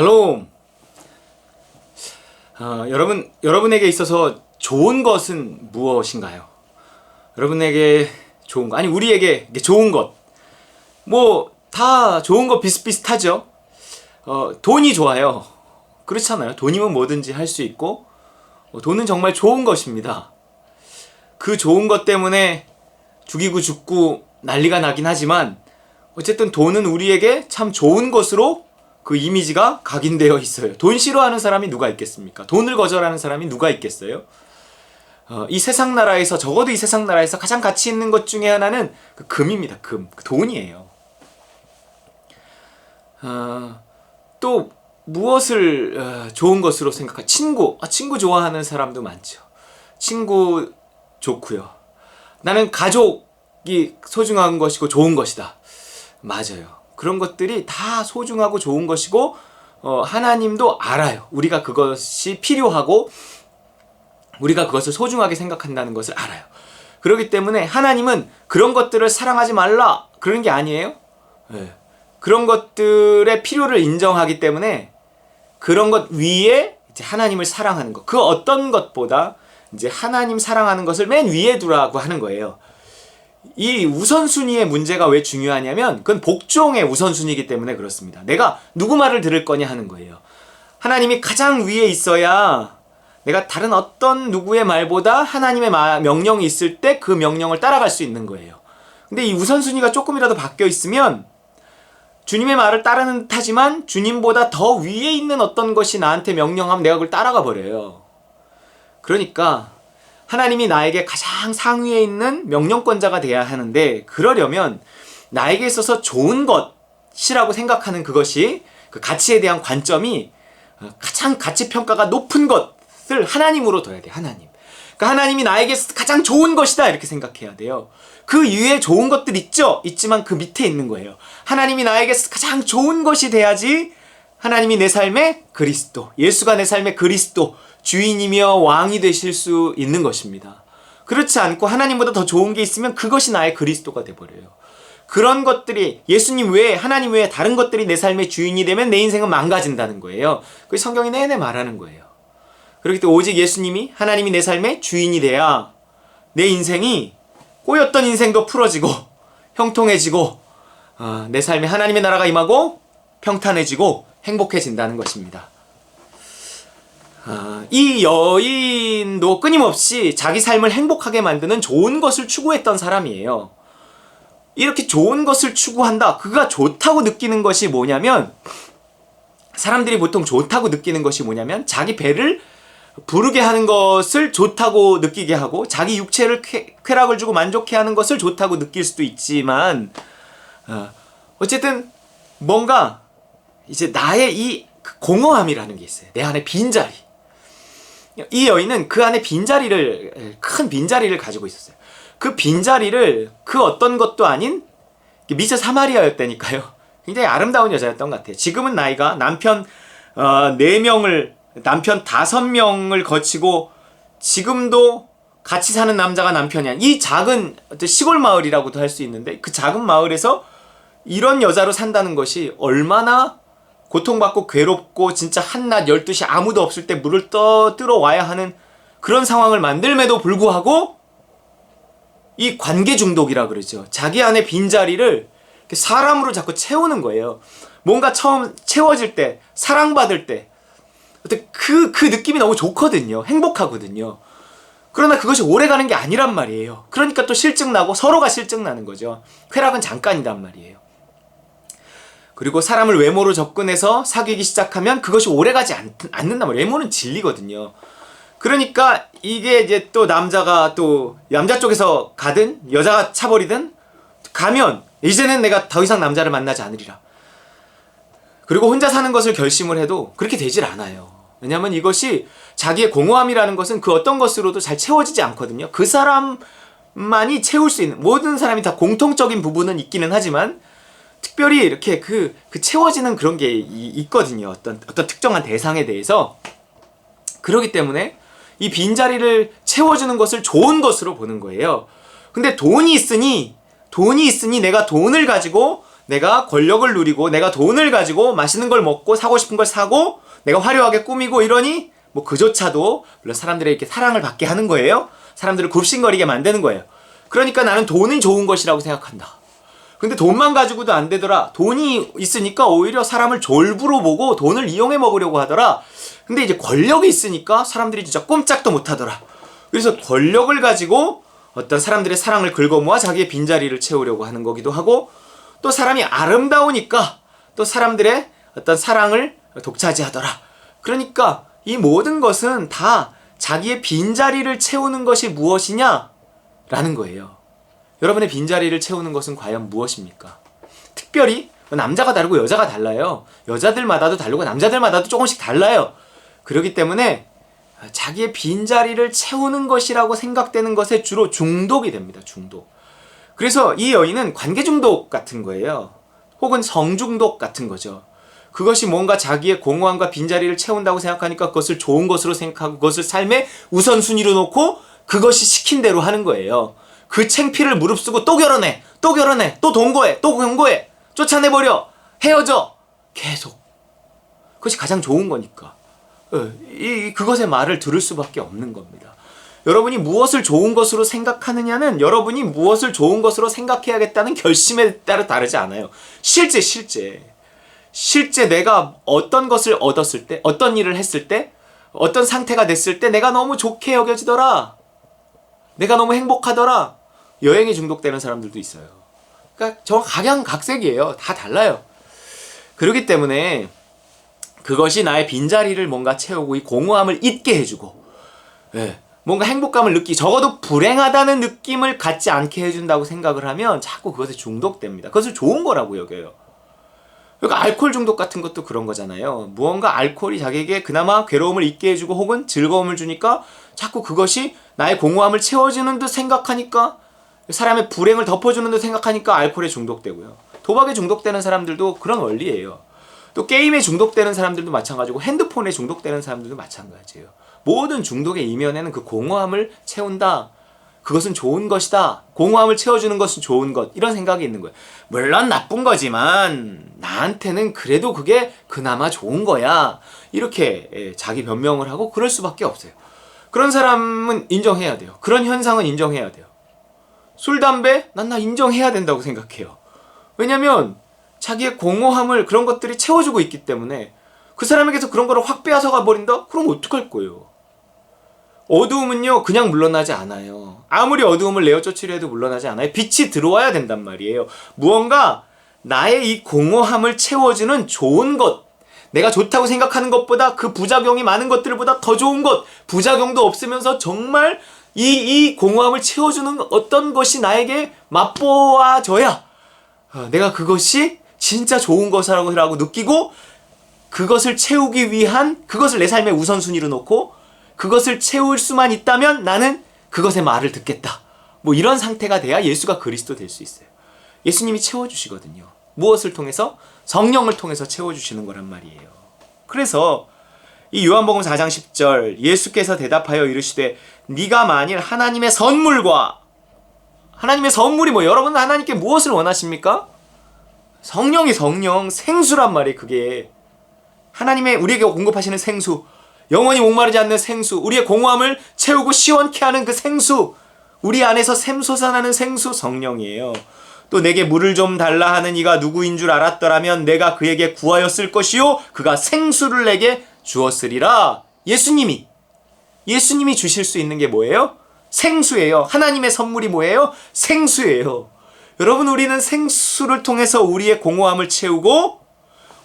샬롬. 여러분에게 있어서 좋은 것은 무엇인가요? 여러분에게 좋은 거, 아니 우리에게 좋은 것, 뭐 다 좋은 거 비슷비슷하죠. 돈이 좋아요. 그렇잖아요. 돈이면 뭐든지 할 수 있고, 돈은 정말 좋은 것입니다. 그 좋은 것 때문에 죽이고 죽고 난리가 나긴 하지만 어쨌든 돈은 우리에게 참 좋은 것으로 그 이미지가 각인되어 있어요. 돈 싫어하는 사람이 누가 있겠습니까? 돈을 거절하는 사람이 누가 있겠어요? 이 세상 나라에서, 적어도 이 세상 나라에서 가장 가치 있는 것 중에 하나는 그 금입니다. 금, 그 돈이에요. 또 무엇을 좋은 것으로 생각할까? 친구 좋아하는 사람도 많죠. 친구 좋고요. 나는 가족이 소중한 것이고 좋은 것이다. 맞아요. 그런 것들이 다 소중하고 좋은 것이고, 하나님도 알아요. 우리가 그것이 필요하고 우리가 그것을 소중하게 생각한다는 것을 알아요. 그렇기 때문에 하나님은 그런 것들을 사랑하지 말라 그런 게 아니에요. 네. 그런 것들의 필요를 인정하기 때문에 그런 것 위에 이제 하나님을 사랑하는 것, 그 어떤 것보다 이제 하나님 사랑하는 것을 맨 위에 두라고 하는 거예요. 이 우선순위의 문제가 왜 중요하냐면 그건 복종의 우선순위이기 때문에 그렇습니다. 내가 누구 말을 들을 거냐 하는 거예요. 하나님이 가장 위에 있어야 내가 다른 어떤 누구의 말보다 하나님의 명령이 있을 때 그 명령을 따라갈 수 있는 거예요. 근데 이 우선순위가 조금이라도 바뀌어 있으면 주님의 말을 따르는 듯 하지만 주님보다 더 위에 있는 어떤 것이 나한테 명령하면 내가 그걸 따라가 버려요. 그러니까 하나님이 나에게 가장 상위에 있는 명령권자가 돼야 하는데, 그러려면 나에게 있어서 좋은 것이라고 생각하는 그것이, 그 가치에 대한 관점이 가장 가치평가가 높은 것을 하나님으로 둬야 돼요. 하나님. 그러니까 하나님이 나에게 가장 좋은 것이다 이렇게 생각해야 돼요. 그 위에 좋은 것들 있지만 그 밑에 있는 거예요. 하나님이 나에게 가장 좋은 것이 돼야지 하나님이 내 삶의 그리스도, 예수가 내 삶의 그리스도, 주인이며 왕이 되실 수 있는 것입니다. 그렇지 않고 하나님보다 더 좋은 게 있으면 그것이 나의 그리스도가 돼버려요. 그런 것들이 예수님 외에, 하나님 외에 다른 것들이 내 삶의 주인이 되면 내 인생은 망가진다는 거예요. 그게 성경이 내내 말하는 거예요. 그렇기 때문에 오직 예수님이, 하나님이 내 삶의 주인이 돼야 내 인생이 꼬였던 인생도 풀어지고 형통해지고 내 삶에 하나님의 나라가 임하고 평탄해지고 행복해진다는 것입니다. 이 여인도 끊임없이 자기 삶을 행복하게 만드는 좋은 것을 추구했던 사람이에요. 이렇게 좋은 것을 추구한다. 그가 좋다고 느끼는 것이 뭐냐면, 사람들이 보통 좋다고 느끼는 것이 뭐냐면 자기 배를 부르게 하는 것을 좋다고 느끼게 하고 자기 육체를 쾌락을 주고 만족해 하는 것을 좋다고 느낄 수도 있지만, 어쨌든 뭔가 이제 나의 이 공허함이라는 게 있어요. 내 안에 빈자리. 이 여인은 그 안에 큰 빈자리를 가지고 있었어요. 그 빈자리를 그 어떤 것도 아닌 미처 사마리아였다니까요. 굉장히 아름다운 여자였던 것 같아요. 지금은 나이가 남편 5명을 거치고 지금도 같이 사는 남자가 남편이야. 이 작은 시골 마을이라고도 할 수 있는데, 그 작은 마을에서 이런 여자로 산다는 것이 얼마나 고통받고 괴롭고, 진짜 한낮 12시 아무도 없을 때 물을 떠들어 와야 하는 그런 상황을 만들매도 불구하고 이 관계 중독이라 그러죠. 자기 안에 빈자리를 사람으로 자꾸 채우는 거예요. 뭔가 처음 채워질 때, 사랑받을 때 그 느낌이 너무 좋거든요. 행복하거든요. 그러나 그것이 오래가는 게 아니란 말이에요. 그러니까 또 실증나고 서로가 실증나는 거죠. 쾌락은 잠깐이란 말이에요. 그리고 사람을 외모로 접근해서 사귀기 시작하면 그것이 오래가지 않는단 말이에요. 외모는 진리거든요. 그러니까 이게 이제 또 남자 쪽에서 가든 여자가 차버리든 가면 이제는 내가 더 이상 남자를 만나지 않으리라. 그리고 혼자 사는 것을 결심을 해도 그렇게 되질 않아요. 왜냐하면 이것이 자기의 공허함이라는 것은 그 어떤 것으로도 잘 채워지지 않거든요. 그 사람만이 채울 수 있는, 모든 사람이 다 공통적인 부분은 있기는 하지만 특별히 이렇게 그 채워지는 그런 게 있거든요. 어떤 특정한 대상에 대해서. 그렇기 때문에 이 빈자리를 채워주는 것을 좋은 것으로 보는 거예요. 근데 돈이 있으니 내가 돈을 가지고 내가 권력을 누리고 내가 돈을 가지고 맛있는 걸 먹고 사고 싶은 걸 사고 내가 화려하게 꾸미고 이러니 뭐 그조차도 물론 사람들의 이렇게 사랑을 받게 하는 거예요. 사람들을 굽신거리게 만드는 거예요. 그러니까 나는 돈이 좋은 것이라고 생각한다. 근데 돈만 가지고도 안 되더라. 돈이 있으니까 오히려 사람을 졸부로 보고 돈을 이용해 먹으려고 하더라. 근데 이제 권력이 있으니까 사람들이 진짜 꼼짝도 못 하더라. 그래서 권력을 가지고 어떤 사람들의 사랑을 긁어모아 자기의 빈자리를 채우려고 하는 거기도 하고, 또 사람이 아름다우니까 또 사람들의 어떤 사랑을 독차지하더라. 그러니까 이 모든 것은 다 자기의 빈자리를 채우는 것이 무엇이냐? 라는 거예요. 여러분의 빈자리를 채우는 것은 과연 무엇입니까? 특별히 남자가 다르고 여자가 달라요. 여자들마다도 다르고 남자들마다도 조금씩 달라요. 그렇기 때문에 자기의 빈자리를 채우는 것이라고 생각되는 것에 주로 중독이 됩니다. 중독. 그래서 이 여인은 관계 중독 같은 거예요. 혹은 성 중독 같은 거죠. 그것이 뭔가 자기의 공허함과 빈자리를 채운다고 생각하니까 그것을 좋은 것으로 생각하고 그것을 삶의 우선순위로 놓고 그것이 시킨 대로 하는 거예요. 그 창피를 무릅쓰고 또 결혼해, 또 결혼해, 또 동거해, 또 경고해, 쫓아내버려, 헤어져, 계속. 그것이 가장 좋은 거니까. 그것의 말을 들을 수밖에 없는 겁니다. 여러분이 무엇을 좋은 것으로 생각하느냐는 여러분이 무엇을 좋은 것으로 생각해야겠다는 결심에 따라 다르지 않아요. 실제 내가 어떤 것을 얻었을 때, 어떤 일을 했을 때, 어떤 상태가 됐을 때 내가 너무 좋게 여겨지더라. 내가 너무 행복하더라. 여행에 중독되는 사람들도 있어요. 그러니까 저 각양각색이에요. 다 달라요. 그렇기 때문에 그것이 나의 빈자리를 뭔가 채우고 이 공허함을 잊게 해주고, 뭔가 행복감을 적어도 불행하다는 느낌을 갖지 않게 해준다고 생각을 하면 자꾸 그것에 중독됩니다. 그것을 좋은 거라고 여겨요. 그러니까 알코올 중독 같은 것도 그런 거잖아요. 무언가 알코올이 자기에게 그나마 괴로움을 잊게 해주고 혹은 즐거움을 주니까 자꾸 그것이 나의 공허함을 채워주는 듯 생각하니까, 사람의 불행을 덮어주는 듯 생각하니까 알코올에 중독되고요. 도박에 중독되는 사람들도 그런 원리예요. 또 게임에 중독되는 사람들도 마찬가지고 핸드폰에 중독되는 사람들도 마찬가지예요. 모든 중독의 이면에는 그 공허함을 채운다. 그것은 좋은 것이다. 공허함을 채워주는 것은 좋은 것. 이런 생각이 있는 거예요. 물론 나쁜 거지만 나한테는 그래도 그게 그나마 좋은 거야. 이렇게 자기 변명을 하고 그럴 수밖에 없어요. 그런 사람은 인정해야 돼요. 그런 현상은 인정해야 돼요. 술, 담배? 난 인정해야 된다고 생각해요. 왜냐면 자기의 공허함을 그런 것들이 채워주고 있기 때문에 그 사람에게서 그런 거를 확 빼앗아가 버린다? 그럼 어떡할 거예요? 어두움은요 그냥 물러나지 않아요. 아무리 어두움을 내어 쫓으려 해도 물러나지 않아요. 빛이 들어와야 된단 말이에요. 무언가 나의 이 공허함을 채워주는 좋은 것, 내가 좋다고 생각하는 것보다 그 부작용이 많은 것들보다 더 좋은 것, 부작용도 없으면서 정말 이 공허함을 채워주는 어떤 것이 나에게 맛보아져야 내가 그것이 진짜 좋은 것이라고 느끼고 그것을 채우기 위한, 그것을 내 삶의 우선순위로 놓고 그것을 채울 수만 있다면 나는 그것의 말을 듣겠다. 뭐 이런 상태가 돼야 예수가 그리스도 될 수 있어요. 예수님이 채워주시거든요. 무엇을 통해서? 성령을 통해서 채워주시는 거란 말이에요. 그래서 이 요한복음 4장 10절 예수께서 대답하여 이르시되 네가 만일 하나님의 선물과, 하나님의 선물이 뭐, 여러분 하나님께 무엇을 원하십니까? 성령이 성령, 생수란 말이에요. 그게 하나님의 우리에게 공급하시는 생수, 영원히 목마르지 않는 생수, 우리의 공허함을 채우고 시원케 하는 그 생수, 우리 안에서 샘솟아나는 생수, 성령이에요. 또 내게 물을 좀 달라 하는 이가 누구인 줄 알았더라면 내가 그에게 구하였을 것이요 그가 생수를 내게 주었으리라. 예수님이 주실 수 있는 게 뭐예요? 생수예요. 하나님의 선물이 뭐예요? 생수예요. 여러분, 우리는 생수를 통해서 우리의 공허함을 채우고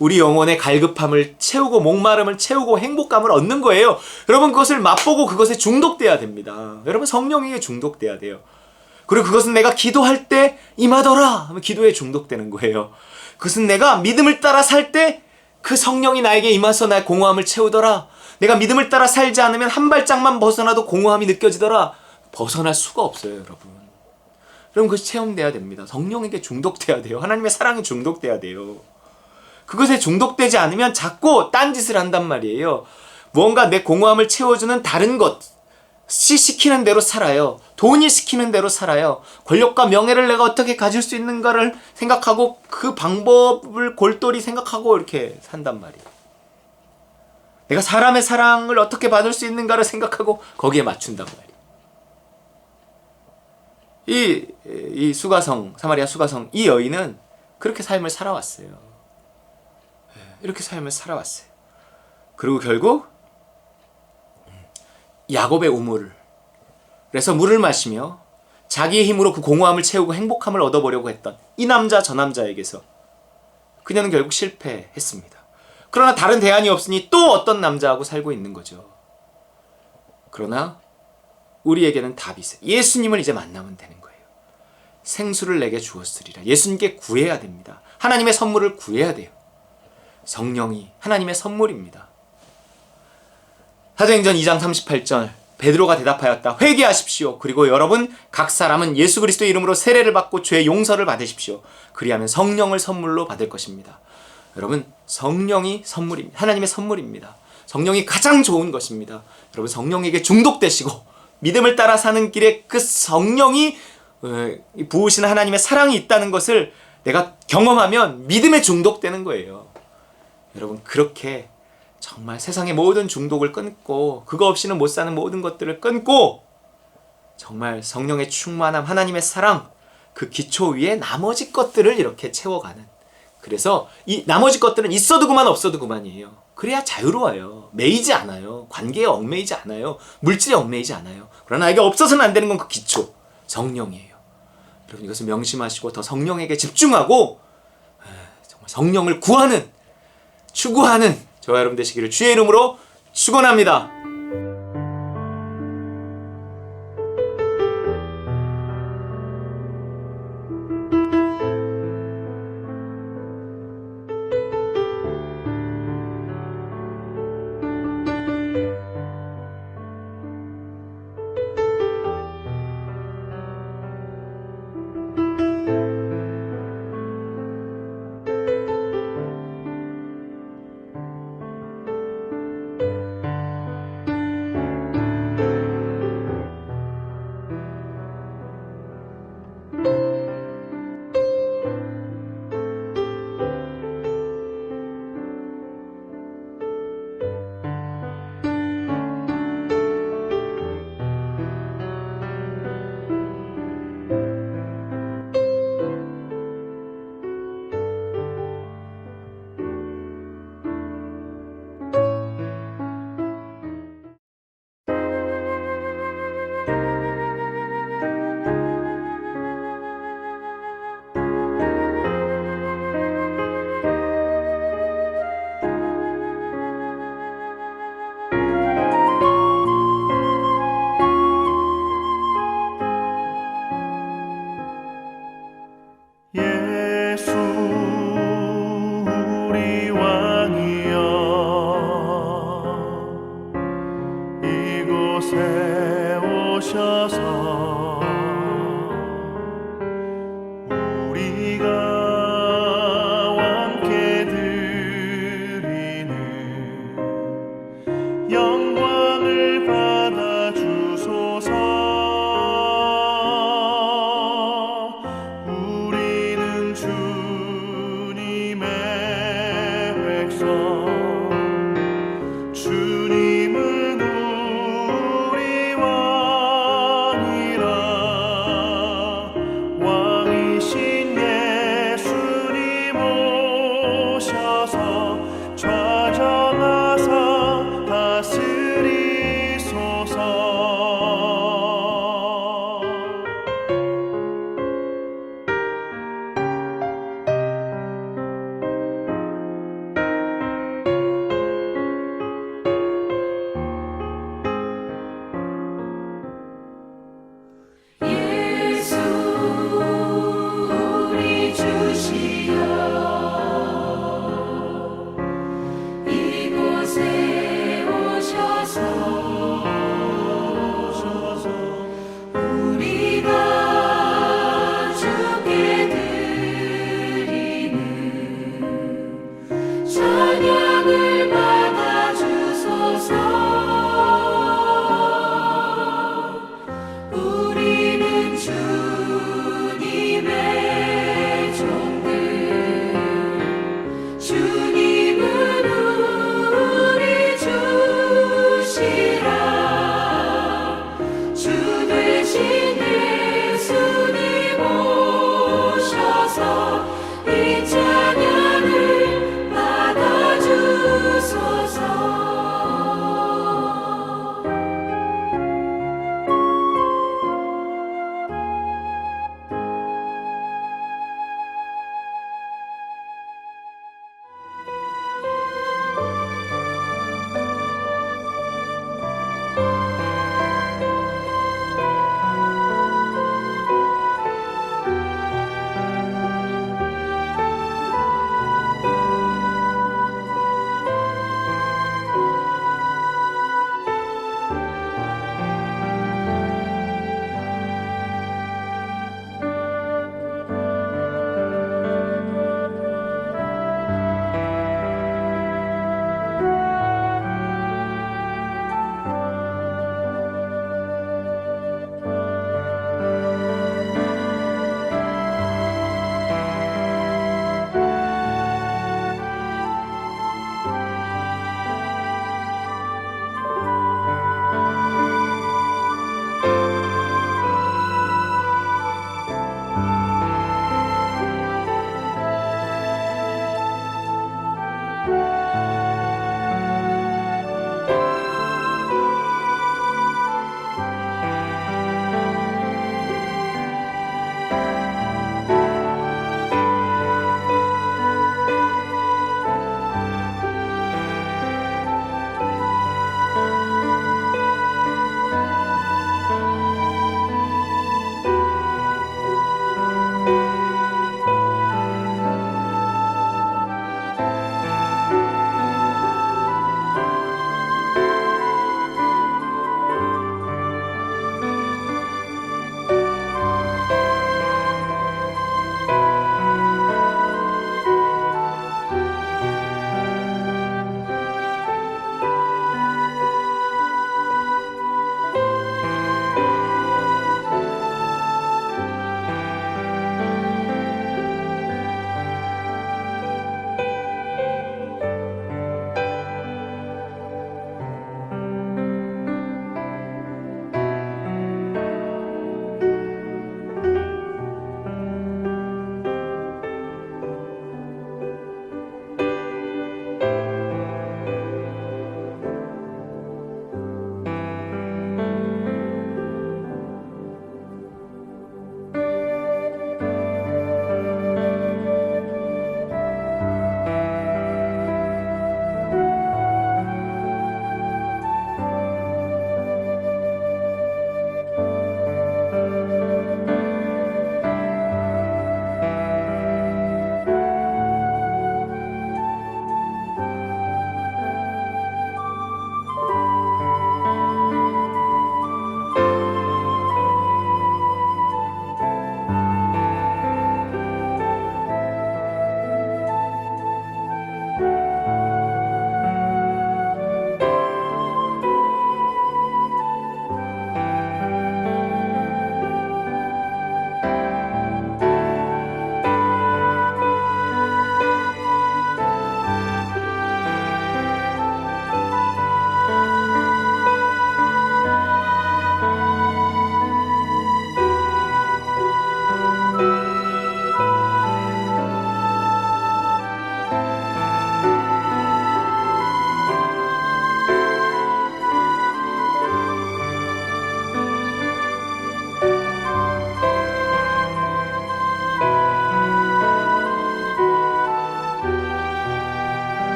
우리 영혼의 갈급함을 채우고 목마름을 채우고 행복감을 얻는 거예요. 여러분, 그것을 맛보고 그것에 중독돼야 됩니다. 여러분, 성령에게 중독돼야 돼요. 그리고 그것은 내가 기도할 때 임하더라 하면 기도에 중독되는 거예요. 그것은 내가 믿음을 따라 살 때 그 성령이 나에게 임해서 나의 공허함을 채우더라. 내가 믿음을 따라 살지 않으면 한 발짝만 벗어나도 공허함이 느껴지더라. 벗어날 수가 없어요, 여러분. 여러분, 그것이 체험돼야 됩니다. 성령에게 중독돼야 돼요. 하나님의 사랑에 중독돼야 돼요. 그것에 중독되지 않으면 자꾸 딴짓을 한단 말이에요. 무언가 내 공허함을 채워주는 다른 것, 시키는 대로 살아요. 돈이 시키는 대로 살아요. 권력과 명예를 내가 어떻게 가질 수 있는가를 생각하고 그 방법을 골똘히 생각하고 이렇게 산단 말이에요. 내가 사람의 사랑을 어떻게 받을 수 있는가를 생각하고 거기에 맞춘단 말이에요. 이 수가성, 사마리아 수가성, 이 여인은 그렇게 삶을 살아왔어요. 이렇게 삶을 살아왔어요. 그리고 결국 야곱의 우물을, 그래서 물을 마시며 자기의 힘으로 그 공허함을 채우고 행복함을 얻어보려고 했던 이 남자 저 남자에게서 그녀는 결국 실패했습니다. 그러나 다른 대안이 없으니 또 어떤 남자하고 살고 있는 거죠. 그러나 우리에게는 답이 있어요. 예수님을 이제 만나면 되는 거예요. 생수를 내게 주었으리라. 예수님께 구해야 됩니다. 하나님의 선물을 구해야 돼요. 성령이 하나님의 선물입니다. 사도행전 2장 38절, 베드로가 대답하였다. 회개하십시오. 그리고 여러분 각 사람은 예수 그리스도의 이름으로 세례를 받고 죄의 용서를 받으십시오. 그리하면 성령을 선물로 받을 것입니다. 여러분, 성령이 선물입니다. 하나님의 선물입니다. 성령이 가장 좋은 것입니다. 여러분, 성령에게 중독되시고 믿음을 따라 사는 길에 그 성령이 부으시는 하나님의 사랑이 있다는 것을 내가 경험하면 믿음에 중독되는 거예요. 여러분, 그렇게 정말 세상의 모든 중독을 끊고 그거 없이는 못 사는 모든 것들을 끊고 정말 성령의 충만함, 하나님의 사랑, 그 기초 위에 나머지 것들을 이렇게 채워가는, 그래서 이 나머지 것들은 있어도 그만 없어도 그만이에요. 그래야 자유로워요. 매이지 않아요. 관계에 얽매이지 않아요. 물질에 얽매이지 않아요. 그러나 이게 없어서는 안 되는 건 그 기초, 성령이에요. 여러분, 이것을 명심하시고 더 성령에게 집중하고 정말 성령을 구하는, 추구하는 저와 여러분 되시기를 주의 이름으로 축원합니다. 주옵소서.